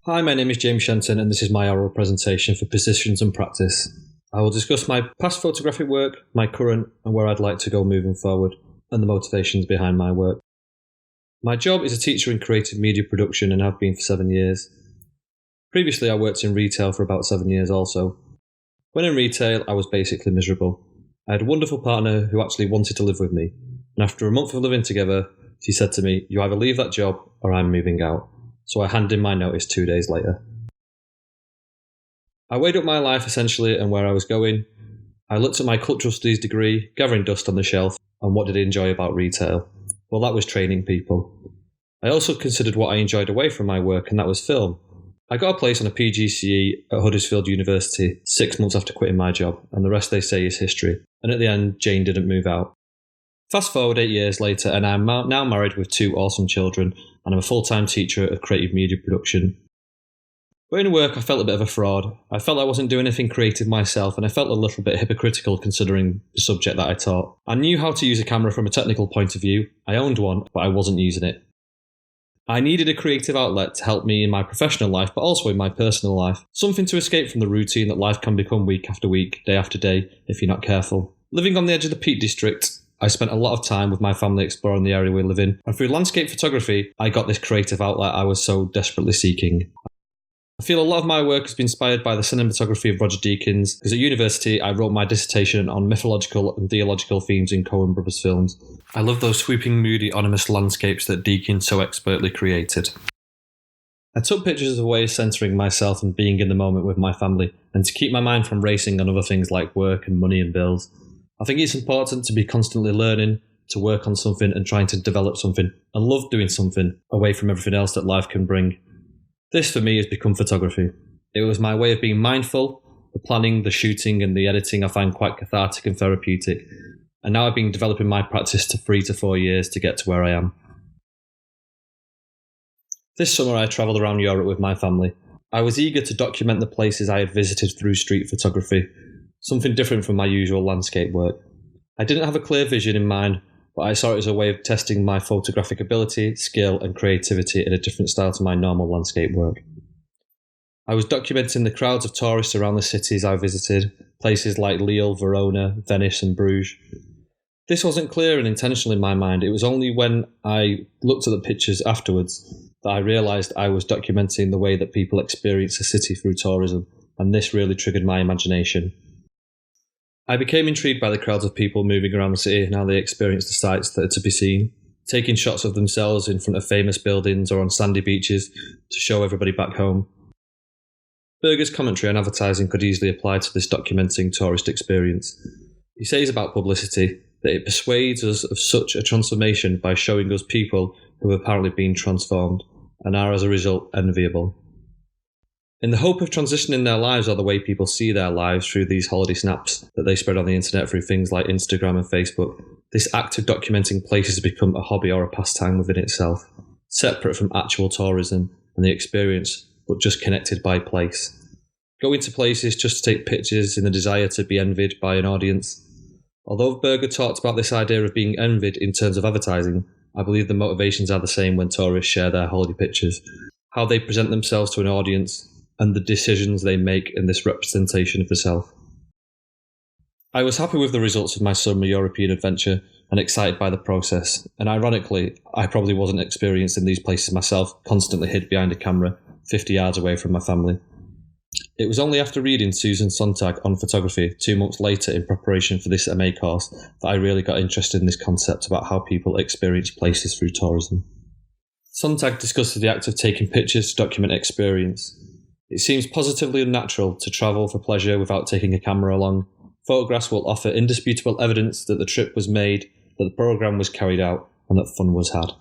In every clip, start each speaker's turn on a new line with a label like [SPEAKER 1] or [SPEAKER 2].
[SPEAKER 1] Hi, my name is James Shenton, and this is my oral presentation for Positions and Practice. I will discuss my past photographic work, my current, and where I'd like to go moving forward, and the motivations behind my work. My job is a teacher in creative media production and have been for 7 years. Previously, I worked in retail for about 7 years also. When in retail, I was basically miserable. I had a wonderful partner who actually wanted to live with me, and after a month of living together, she said to me, "You either leave that job or I'm moving out." So I handed in my notice 2 days later. I weighed up my life essentially and where I was going. I looked at my cultural studies degree, gathering dust on the shelf, and what did I enjoy about retail? Well, that was training people. I also considered what I enjoyed away from my work, and that was film. I got a place on a PGCE at Huddersfield University 6 months after quitting my job, and the rest they say is history. And at the end, Jane didn't move out. Fast forward 8 years later, and I'm now married with 2 awesome children, and I'm a full-time teacher of creative media production. But in work, I felt a bit of a fraud. I felt I wasn't doing anything creative myself, and I felt a little bit hypocritical considering the subject that I taught. I knew how to use a camera from a technical point of view. I owned one, but I wasn't using it. I needed a creative outlet to help me in my professional life, but also in my personal life. Something to escape from the routine that life can become week after week, day after day, if you're not careful. Living on the edge of the Peak District, I spent a lot of time with my family exploring the area we live in, and through landscape photography, I got this creative outlet I was so desperately seeking. I feel a lot of my work has been inspired by the cinematography of Roger Deakins, because at university I wrote my dissertation on mythological and theological themes in Coen Brothers films. I love those sweeping, moody, ominous landscapes that Deakins so expertly created. I took pictures as a way of centering myself and being in the moment with my family, and to keep my mind from racing on other things like work and money and bills. I think it's important to be constantly learning, to work on something and trying to develop something, and love doing something away from everything else that life can bring. This for me has become photography. It was my way of being mindful. The planning, the shooting and the editing I find quite cathartic and therapeutic. And now I've been developing my practice to 3 to 4 years to get to where I am. This summer I travelled around Europe with my family. I was eager to document the places I had visited through street photography, something different from my usual landscape work. I didn't have a clear vision in mind, but I saw it as a way of testing my photographic ability, skill and creativity in a different style to my normal landscape work. I was documenting the crowds of tourists around the cities I visited, places like Lille, Verona, Venice and Bruges. This wasn't clear and intentional in my mind. It was only when I looked at the pictures afterwards that I realised I was documenting the way that people experience a city through tourism, and this really triggered my imagination. I became intrigued by the crowds of people moving around the city and how they experience the sights that are to be seen, taking shots of themselves in front of famous buildings or on sandy beaches to show everybody back home. Berger's commentary on advertising could easily apply to this documenting tourist experience. He says about publicity that it persuades us of such a transformation by showing us people who have apparently been transformed and are as a result enviable. In the hope of transitioning their lives or the way people see their lives through these holiday snaps that they spread on the internet through things like Instagram and Facebook, this act of documenting places has become a hobby or a pastime within itself, separate from actual tourism and the experience, but just connected by place. Going to places just to take pictures in the desire to be envied by an audience. Although Berger talked about this idea of being envied in terms of advertising, I believe the motivations are the same when tourists share their holiday pictures, how they present themselves to an audience, and the decisions they make in this representation of the self. I was happy with the results of my summer European adventure and excited by the process, and ironically, I probably wasn't experienced in these places myself, constantly hid behind a camera, 50 yards away from my family. It was only after reading Susan Sontag on photography 2 months later in preparation for this MA course that I really got interested in this concept about how people experience places through tourism. Sontag discusses the act of taking pictures to document experience. It seems positively unnatural to travel for pleasure without taking a camera along. Photographs will offer indisputable evidence that the trip was made, that the programme was carried out, and that fun was had.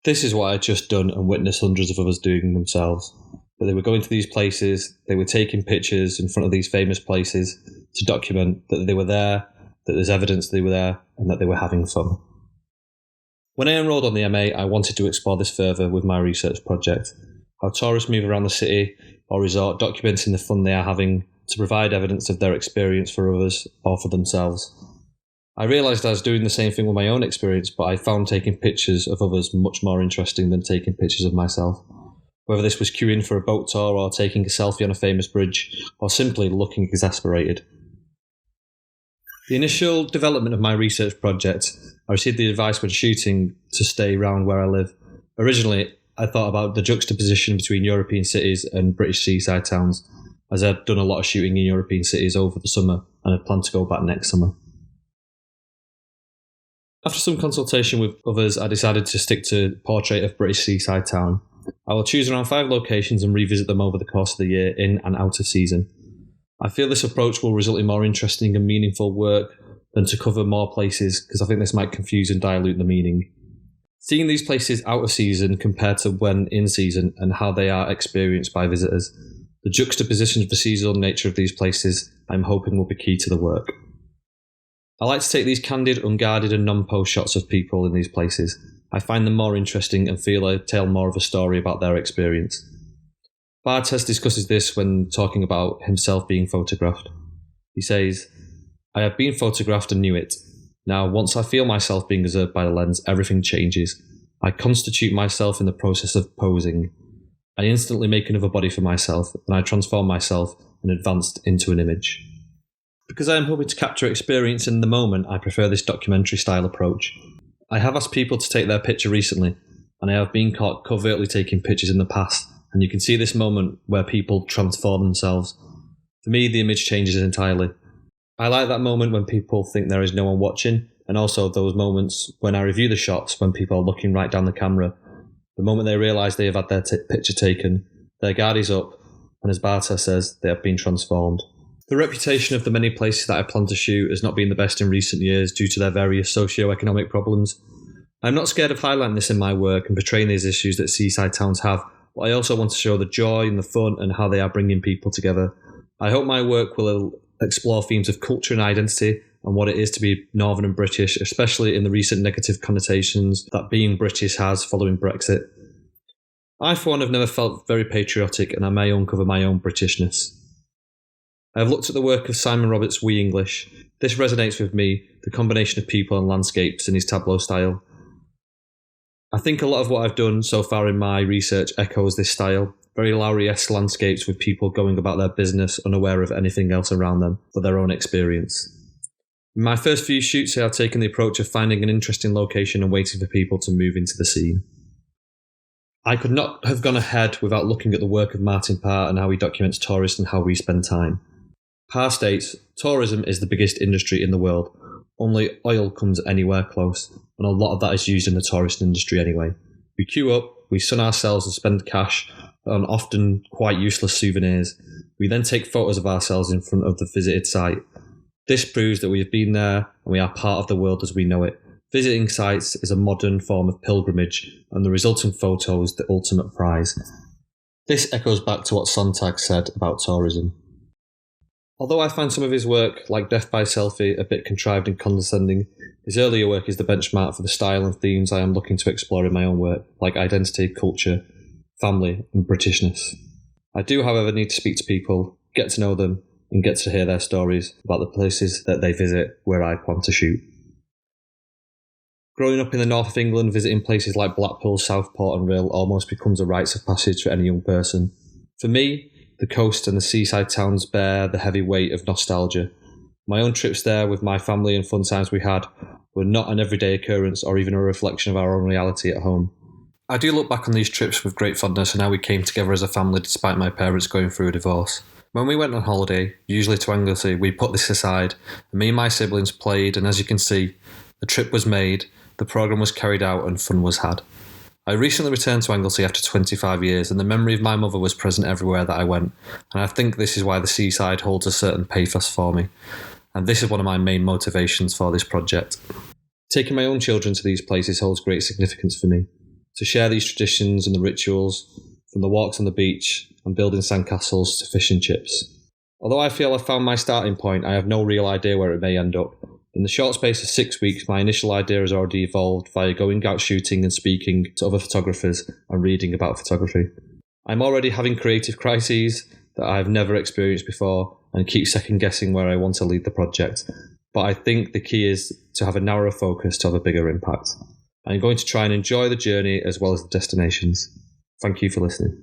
[SPEAKER 1] This is what I had just done and witnessed hundreds of others doing themselves. But they were going to these places, they were taking pictures in front of these famous places to document that they were there, that there's evidence they were there, and that they were having fun. When I enrolled on the MA, I wanted to explore this further with my research project. How tourists move around the city or resort, documenting the fun they are having to provide evidence of their experience for others or for themselves. I realised I was doing the same thing with my own experience, but I found taking pictures of others much more interesting than taking pictures of myself. whether this was queuing for a boat tour or taking a selfie on a famous bridge, or simply looking exasperated. The initial development of my research project, I received the advice when shooting to stay around where I live. Originally, I thought about the juxtaposition between European cities and British seaside towns, as I'd done a lot of shooting in European cities over the summer and had planned to go back next summer. After some consultation with others, I decided to stick to portrait of British seaside town. I will choose around 5 locations and revisit them over the course of the year, in and out of season. I feel this approach will result in more interesting and meaningful work than to cover more places, because I think this might confuse and dilute the meaning. Seeing these places out of season compared to when in season and how they are experienced by visitors, the juxtaposition of the seasonal nature of these places, I'm hoping will be key to the work. I like to take these candid, unguarded and non-post shots of people in these places. I find them more interesting and feel I tell more of a story about their experience. Bartes discusses this when talking about himself being photographed. He says, "I have been photographed and knew it. Now, once I feel myself being observed by the lens, everything changes. I constitute myself in the process of posing. I instantly make another body for myself, and I transform myself and advance into an image." Because I am hoping to capture experience in the moment, I prefer this documentary style approach. I have asked people to take their picture recently, and I have been caught covertly taking pictures in the past, and you can see this moment where people transform themselves. For me, the image changes entirely. I like that moment when people think there is no one watching, and also those moments when I review the shots when people are looking right down the camera. The moment they realise they have had their picture taken, their guard is up, and as Bartes says, they have been transformed. The reputation of the many places that I plan to shoot has not been the best in recent years due to their various socio-economic problems. I'm not scared of highlighting this in my work and portraying these issues that seaside towns have, but I also want to show the joy and the fun and how they are bringing people together. I hope my work will explore themes of culture and identity and what it is to be Northern and British, especially in the recent negative connotations that being British has following Brexit. I, for one, have never felt very patriotic, and I may uncover my own Britishness. I have looked at the work of Simon Roberts' We English. This resonates with me, the combination of people and landscapes in his tableau style. I think a lot of what I've done so far in my research echoes this style, very Lowry-esque landscapes with people going about their business unaware of anything else around them but their own experience. In my first few shoots, I have taken the approach of finding an interesting location and waiting for people to move into the scene. I could not have gone ahead without looking at the work of Martin Parr and how he documents tourists and how we spend time. Parr states, "Tourism is the biggest industry in the world. Only oil comes anywhere close, and a lot of that is used in the tourist industry anyway. We queue up, we sun ourselves and spend cash on often quite useless souvenirs. We then take photos of ourselves in front of the visited site. This proves that we have been there and we are part of the world as we know it. Visiting sites is a modern form of pilgrimage, and the resulting photo is the ultimate prize." This echoes back to what Sontag said about tourism. Although I find some of his work, like Death by Selfie, a bit contrived and condescending, his earlier work is the benchmark for the style and themes I am looking to explore in my own work, like identity, culture, family, and Britishness. I do, however, need to speak to people, get to know them, and get to hear their stories about the places that they visit where I plan to shoot. Growing up in the north of England, visiting places like Blackpool, Southport and Rhyl almost becomes a rites of passage for any young person. For me, the coast and the seaside towns bear the heavy weight of nostalgia. My own trips there with my family and fun times we had were not an everyday occurrence or even a reflection of our own reality at home. I do look back on these trips with great fondness and how we came together as a family despite my parents going through a divorce. When we went on holiday, usually to Anglesey, we put this aside, and me and my siblings played, and as you can see, the trip was made, the programme was carried out and fun was had. I recently returned to Anglesey after 25 years, and the memory of my mother was present everywhere that I went, and I think this is why the seaside holds a certain pathos for me, and this is one of my main motivations for this project. Taking my own children to these places holds great significance for me, to share these traditions and the rituals, from the walks on the beach and building sandcastles to fish and chips. Although I feel I've found my starting point, I have no real idea where it may end up. In the short space of 6 weeks, my initial idea has already evolved via going out shooting and speaking to other photographers and reading about photography. I'm already having creative crises that I have never experienced before and keep second guessing where I want to lead the project. But I think the key is to have a narrower focus to have a bigger impact. I'm going to try and enjoy the journey as well as the destinations. Thank you for listening.